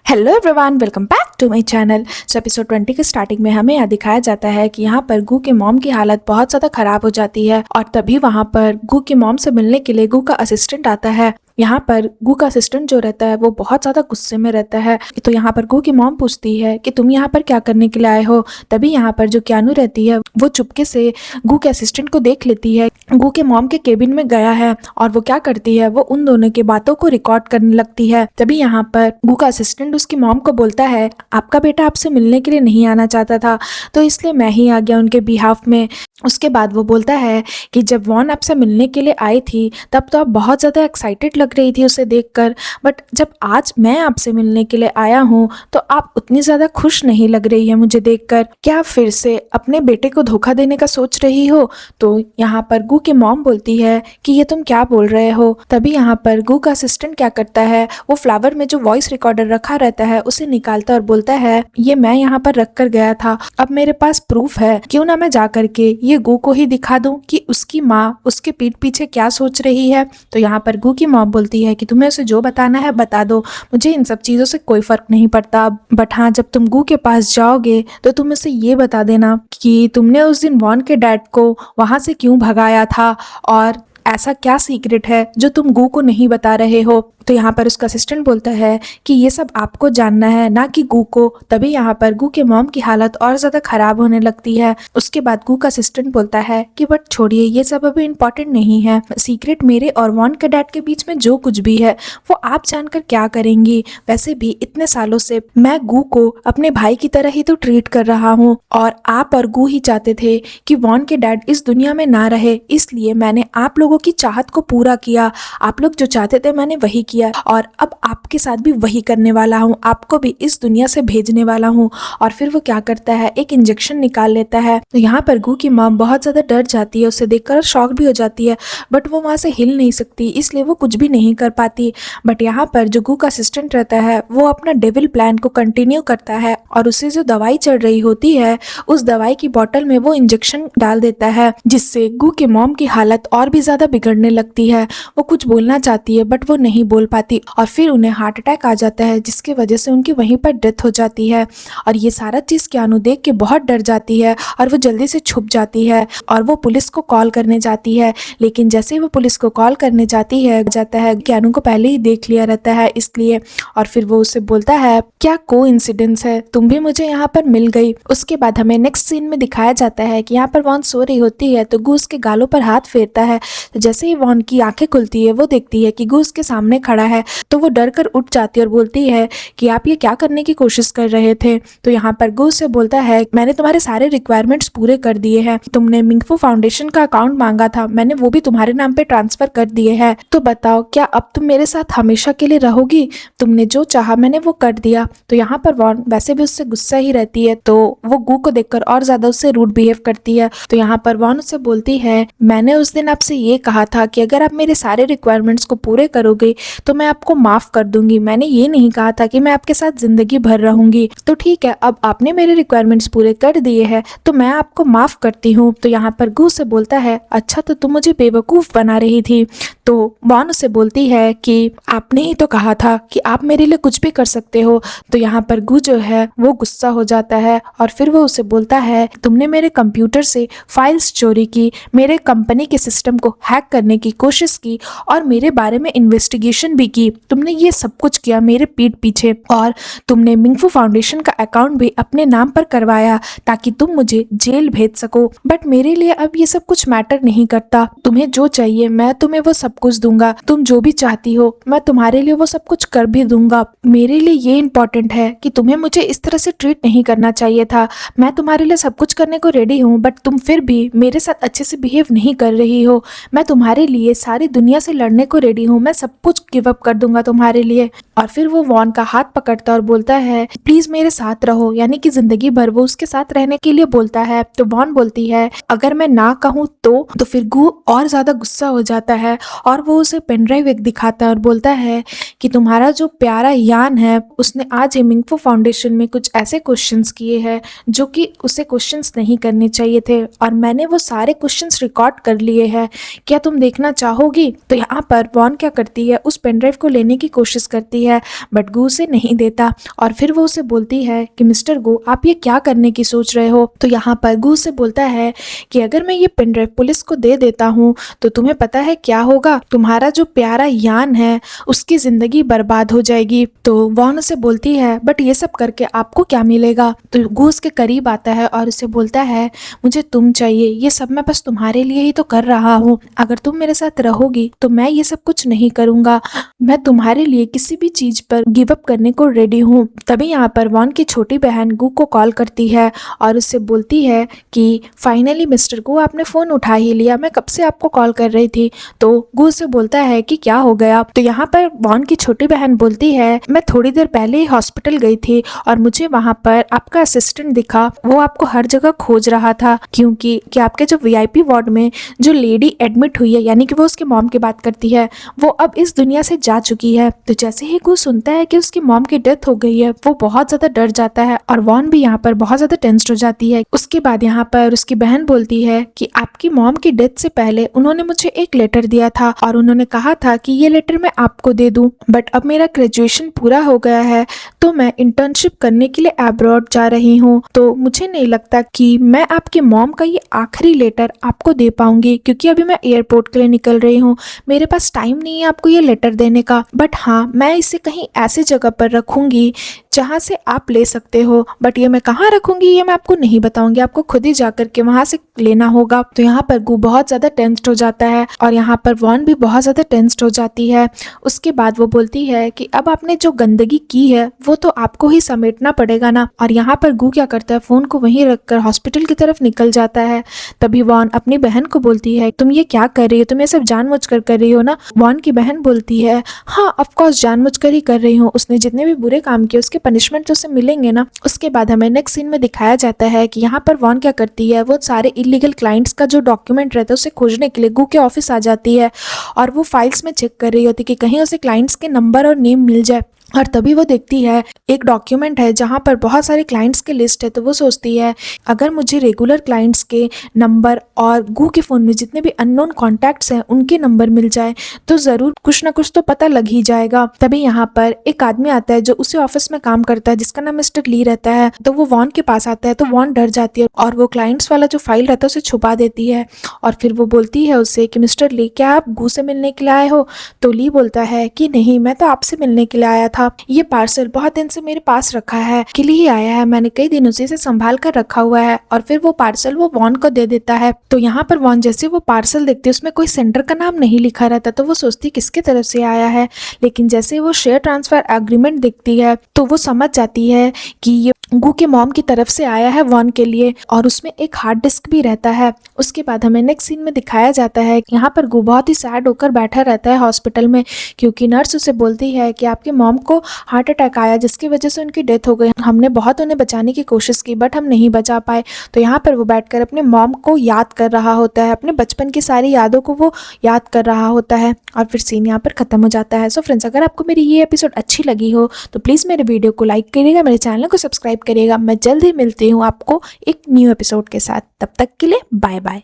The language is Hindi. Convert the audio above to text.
Hello everyone, welcome back to my channel. So episode 20 के स्टार्टिंग में हमें यह दिखाया जाता है कि यहाँ पर गू के मॉम की हालत बहुत ज़्यादा खराब हो जाती है और तभी वहाँ पर गू की मॉम से मिलने के लिए गू का असिस्टेंट आता है। यहाँ पर गू का असिस्टेंट जो रहता है वो बहुत ज़्यादा गुस्से में रहता है। तो यहाँ पर गू की मॉम पूछती है कि तुम यहाँ पर क्या करने के लिए आए हो। तभी यहाँ पर जो क्यानू रहती है वो चुपके से गू के असिस्टेंट को देख लेती है। गू के मॉम के केबिन में गया है और वो क्या करती है, वो उन दोनों की बातों को रिकॉर्ड करने लगती है। तभी यहाँ पर गू का असिस्टेंट उसकी मॉम को बोलता है, आपका बेटा आपसे मिलने के लिए नहीं आना चाहता था तो इसलिए मैं ही आ गया उनके बिहाफ में। उसके बाद वो बोलता है कि जब वॉन आपसे मिलने के लिए आई थी तब तो आप बहुत ज़्यादा एक्साइटेड लग रही थी उसे देखकर, बट जब आज मैं आपसे मिलने के लिए आया हूँ तो आप उतनी ज़्यादा खुश नहीं लग रही है मुझे देखकर। क्या आप फिर से अपने बेटे को धोखा देने का सोच रही हो? तो यहाँ पर गू की मॉम बोलती है कि ये तुम क्या बोल रहे हो। तभी यहाँ पर गू का असिस्टेंट क्या करता है, वो फ्लावर में जो वॉइस रिकॉर्डर रखा रहता है उसे निकालता और बोलता है, ये मैं यहाँ पर रख कर गया था, अब मेरे पास प्रूफ है, क्यों ना मैं जा करके ये गू को ही दिखा दूं कि उसकी माँ उसके पीठ पीछे क्या सोच रही है। तो यहाँ पर गू की मॉम बोलती है कि तुम्हें उसे जो बताना है बता दो, मुझे इन सब चीज़ों से कोई फर्क नहीं पड़ता, बट हाँ जब तुम गू के पास जाओगे तो तुम उसे ये बता देना कि तुमने उस दिन वॉन के डैड को वहाँ से क्यों भगाया था और ऐसा क्या सीक्रेट है जो तुम गू को नहीं बता रहे हो। तो यहाँ पर उसका असिस्टेंट बोलता है कि ये सब आपको जानना है ना कि गू को। तभी यहाँ पर गू के मॉम की हालत और ज़्यादा खराब होने लगती है। उसके बाद गू का असिस्टेंट बोलता है कि बट छोड़िए, ये सब अभी इम्पोर्टेंट नहीं है, सीक्रेट मेरे और वॉन के डैड के बीच में जो कुछ भी है वो आप जानकर क्या करेंगी। वैसे भी इतने सालों से मैं गू को अपने भाई की तरह ही तो ट्रीट कर रहा हूँ और आप और गू ही चाहते थे कि वॉन के डैड इस दुनिया में ना रहे, इसलिए मैंने आप लोगों की चाहत को पूरा किया। आप लोग जो चाहते थे मैंने वही किया और अब आपके साथ भी वही करने वाला हूँ, आपको भी इस दुनिया से भेजने वाला हूँ। और फिर वो क्या करता है, एक इंजेक्शन निकाल लेता है। तो यहाँ पर गू की मॉम बहुत ज़्यादा डर जाती है, उसे देखकर शॉक भी हो जाती है, बट वो वहाँ से हिल नहीं सकती, इसलिए वो कुछ भी नहीं कर पाती। बट यहाँ पर जो गू का असिस्टेंट रहता है वो अपना डेविल प्लान को कंटिन्यू करता है और उसे जो दवाई चढ़ रही होती है उस दवाई की बोतल में वो इंजेक्शन डाल देता है, जिससे गू के मॉम की हालत और भी ज़्यादा बिगड़ने लगती है। वो कुछ बोलना चाहती है बट वो नहीं बोल पाती और फिर उन्हें हार्ट अटैक आ जाता है, जिसकी वजह से उनकी वहीं पर डेथ हो जाती है। और ये सारा चीज़ क्यानू देख के बहुत डर जाती है और वो जल्दी से छुप जाती है और वो पुलिस को कॉल करने जाती है। लेकिन जैसे ही वो पुलिस को कॉल करने जाती है क्यानू को पहले ही देख लिया रहता है इसलिए। और फिर वो उसे बोलता है, क्या कोइंसिडेंस है, तुम भी मुझे यहाँ पर मिल गई। उसके बाद हमें नेक्स्ट सीन में दिखाया जाता है कि यहाँ पर वॉन सो रही होती है तो गू उसके गालों पर हाथ फेरता है। तो जैसे ही वॉन की आंखें खुलती है वो देखती है कि गू उसके सामने खड़ा है, तो वो डर कर उठ जाती है और बोलती है कि आप ये क्या करने की कोशिश कर रहे थे। तो यहाँ पर गू से बोलता है, मैंने तुम्हारे सारे रिक्वायरमेंट्स पूरे कर दिए हैं, तुमने मिंगफू फाउंडेशन का अकाउंट मांगा था, मैंने वो भी तुम्हारे नाम पे ट्रांसफर कर दिए हैं, तो बताओ क्या अब तुम मेरे साथ हमेशा के लिए रहोगी? तुमने जो चाहा मैंने वो कर दिया। तो यहाँ पर वॉन वैसे भी उससे गुस्सा ही रहती है तो वो गू को देखकर और ज्यादा उससे रूड बिहेव करती है। तो यहाँ पर वॉन उससे बोलती है, मैंने उस दिन आपसे ये कहा था कि अगर आप मेरे सारे रिक्वायरमेंट्स को पूरे करोगे तो मैं आपको माफ कर दूंगी, मैंने ये नहीं कहा था कि मैं आपके साथ जिंदगी भर रहूंगी। तो ठीक है, अब आपने मेरे रिक्वायरमेंट्स पूरे कर दिए हैं तो मैं आपको माफ करती हूँ। तो यहाँ पर गू से बोलता है, अच्छा तो तुम मुझे बेवकूफ बना रही थी। तो वॉन उसे बोलती है कि आपने ही तो कहा था कि आप मेरे लिए कुछ भी कर सकते हो। तो यहाँ पर गू जो है वो गुस्सा हो जाता है और फिर वो उसे बोलता है, तुमने मेरे कंप्यूटर से फाइल्स चोरी की, मेरे कंपनी के सिस्टम को हैक करने की कोशिश की और मेरे बारे में इन्वेस्टिगेशन भी की, तुमने ये सब कुछ किया मेरे पीठ पीछे और तुमने मिंगफू फाउंडेशन का अकाउंट भी अपने नाम पर करवाया ताकि तुम मुझे जेल भेज सको। बट मेरे लिए अब ये सब कुछ मैटर नहीं करता, तुम्हें जो चाहिए मैं तुम्हें वो सब कुछ दूंगा, तुम जो भी चाहती हो मैं तुम्हारे लिए वो सब कुछ कर भी दूंगा। मेरे लिए ये इम्पोर्टेंट है कि तुम्हें मुझे इस तरह से ट्रीट नहीं करना चाहिए था, मैं तुम्हारे लिए सब कुछ करने को रेडी हूँ बट तुम फिर भी मेरे साथ अच्छे से बिहेव नहीं कर रही हो। मैं तुम्हारे लिए सारी दुनिया से लड़ने को रेडी हूँ, मैं सब कुछ गिव अप कर दूंगा तुम्हारे लिए। और फिर वो वॉन का हाथ पकड़ता और बोलता है, प्लीज मेरे साथ रहो, यानी कि जिंदगी भर वो उसके साथ रहने के लिए बोलता है। तो वॉन बोलती है, अगर मैं ना कहूँ तो फिर गू और ज्यादा गुस्सा हो जाता है और वो उसे पेन ड्राइव एक दिखाता है और बोलता है कि तुम्हारा जो प्यारा यान है उसने आज हेमिंगफो फाउंडेशन में कुछ ऐसे क्वेश्चंस किए हैं जो कि उसे क्वेश्चंस नहीं करने चाहिए थे और मैंने वो सारे क्वेश्चंस रिकॉर्ड कर लिए हैं, क्या तुम देखना चाहोगी? तो यहाँ पर वॉन क्या करती है, उस पेन ड्राइव को लेने की कोशिश करती है बट गू उसे नहीं देता और फिर वो उसे बोलती है कि मिस्टर गू आप ये क्या करने की सोच रहे हो? तो यहाँ पर गू उसे बोलता है कि अगर मैं ये पेन ड्राइव पुलिस को दे देता हूँ तो तुम्हें पता है क्या होगा, तुम्हारा जो प्यारा यान है उसकी जिंदगी बर्बाद हो जाएगी। तो वॉन उसे बोलती है बट ये सब करके आपको क्या मिलेगा? तो गू उसके करीब आता है और उसे बोलता है मुझे तुम चाहिए, ये सब मैं बस तुम्हारे लिए ही तो कर रहा हूँ, अगर तुम मेरे साथ रहोगी तो मैं ये सब कुछ नहीं करूंगा, मैं तुम्हारे लिए किसी भी चीज पर गिव अप करने को रेडी हूँ। तभी यहाँ पर वॉन की छोटी बहन गू को कॉल करती है और उससे बोलती है कि फाइनली मिस्टर गू आपने फोन उठा ही लिया, मैं कब से आपको कॉल कर रही थी। तो गू से बोलता है कि क्या हो गया? तो यहाँ पर वॉन की छोटी बहन बोलती है मैं थोड़ी देर पहले ही हॉस्पिटल गई थी और मुझे वहां पर आपका असिस्टेंट दिखा, वो आपको हर जगह खोज रहा था क्योंकि कि आपके जो वीआईपी वार्ड में जो लेडी एडमिट हुई है, यानी कि वो उसके मॉम की बात करती है, वो अब इस दुनिया से जा चुकी है। तो जैसे ही गू सुनता है कि उसकी मॉम की डेथ हो गई है वो बहुत ज्यादा डर जाता है और वॉन भी यहाँ पर बहुत ज्यादा टेंस्ड हो जाती है। उसके बाद यहाँ पर उसकी बहन बोलती है कि आपकी मॉम की डेथ से पहले उन्होंने मुझे एक लेटर दिया था और उन्होंने कहा था कि ये लेटर मैं आपको दे दूं, बट अब मेरा ग्रेजुएशन पूरा हो गया है तो मैं इंटर्नशिप करने के लिए अब्रॉड जा रही हूँ, तो मुझे नहीं लगता कि मैं आपके मॉम का ये आखिरी लेटर आपको दे पाऊंगी क्योंकि अभी मैं एयरपोर्ट के लिए निकल रही हूँ, मेरे पास टाइम नहीं है आपको ये लेटर देने का, बट हाँ मैं इसे कहीं ऐसी जगह पर रखूंगी जहाँ से आप ले सकते हो, बट ये मैं कहाँ रखूंगी ये मैं आपको नहीं बताऊंगी, आपको खुद ही जाकर के वहां से लेना होगा। तो यहाँ पर गू बहुत ज्यादा टेंस्ड हो जाता है और यहाँ पर वॉन भी बहुत ज्यादा टेंस्ड हो जाती है। उसके बाद वो बोलती है कि अब आपने जो गंदगी की है वो तो आपको ही समेटना पड़ेगा ना। और यहाँ पर गू क्या करता है, फोन को वहीं रखकर हॉस्पिटल की तरफ निकल जाता है। तभी वॉन अपनी बहन को बोलती है तुम ये क्या कर रही हो, तुम ये सब जानबूझकर कर रही हो ना? वॉन की बहन बोलती है हाँ ऑफकोर्स जानबूझकर ही कर रही हूँ, उसने जितने भी बुरे काम किए उसके पनिशमेंट तो उसे मिलेंगे ना। उसके बाद हमें नेक्स्ट सीन में दिखाया जाता है कि यहाँ पर वॉन क्या करती है, वो सारे इलीगल क्लाइंट्स का जो डॉक्यूमेंट रहता है उसे खोजने के लिए गू के ऑफिस आ जाती है और वो फाइल्स में चेक कर रही होती कि कहीं उसे क्लाइंट्स के नंबर और नेम मिल जाए। और तभी वो देखती है एक डॉक्यूमेंट है जहाँ पर बहुत सारे क्लाइंट्स के लिस्ट है, तो वो सोचती है अगर मुझे रेगुलर क्लाइंट्स के नंबर और गू के फ़ोन में जितने भी अननोन कॉन्टैक्ट्स हैं उनके नंबर मिल जाए तो ज़रूर कुछ ना कुछ तो पता लग ही जाएगा। तभी यहाँ पर एक आदमी आता है जो उसी ऑफिस में काम करता है जिसका नाम मिस्टर ली रहता है। तो वो वॉन के पास आता है तो वॉन डर जाती है और वो क्लाइंट्स वाला जो फाइल रहता है उसे छुपा देती है और फिर वो बोलती है उसे कि मिस्टर ली क्या आप गू से मिलने के लिए आए हो? तो ली बोलता है कि नहीं मैं तो आपसे मिलने के लिए आया था, ये पार्सल बहुत दिन से मेरे पास रखा है, के लिए ही आया है, मैंने कई दिनों से इसे संभाल कर रखा हुआ है। और फिर वो पार्सल वो वॉन को दे देता है। तो यहाँ पर वॉन जैसे वो पार्सल देखती है उसमें कोई सेंडर का नाम नहीं लिखा रहता, तो वो सोचती किसके तरफ से आया है, लेकिन जैसे वो शेयर ट्रांसफर एग्रीमेंट देखती है तो वो समझ जाती है कि ये गू के मॉम की तरफ से आया है वॉन के लिए और उसमें एक हार्ड डिस्क भी रहता है। उसके बाद हमें नेक्स्ट सीन में दिखाया जाता है कि यहाँ पर गू बहुत ही सैड होकर बैठा रहता है हॉस्पिटल में क्योंकि नर्स उसे बोलती है कि आपके मॉम को हार्ट अटैक आया जिसकी वजह से उनकी डेथ हो गई, हमने बहुत उन्हें बचाने की कोशिश की बट हम नहीं बचा पाए। तो यहाँ पर वो बैठकर अपने मॉम को याद कर रहा होता है, अपने बचपन की सारी यादों को वो याद कर रहा होता है और फिर सीन यहाँ पर खत्म हो जाता है। सो फ्रेंड्स अगर आपको मेरी ये एपिसोड अच्छी लगी हो तो प्लीज़ मेरे वीडियो को लाइक करिएगा, मेरे चैनल को सब्सक्राइब करिएगा। मैं जल्द ही मिलती हूँ आपको एक न्यू एपिसोड के साथ, तब तक के लिए बाय बाय।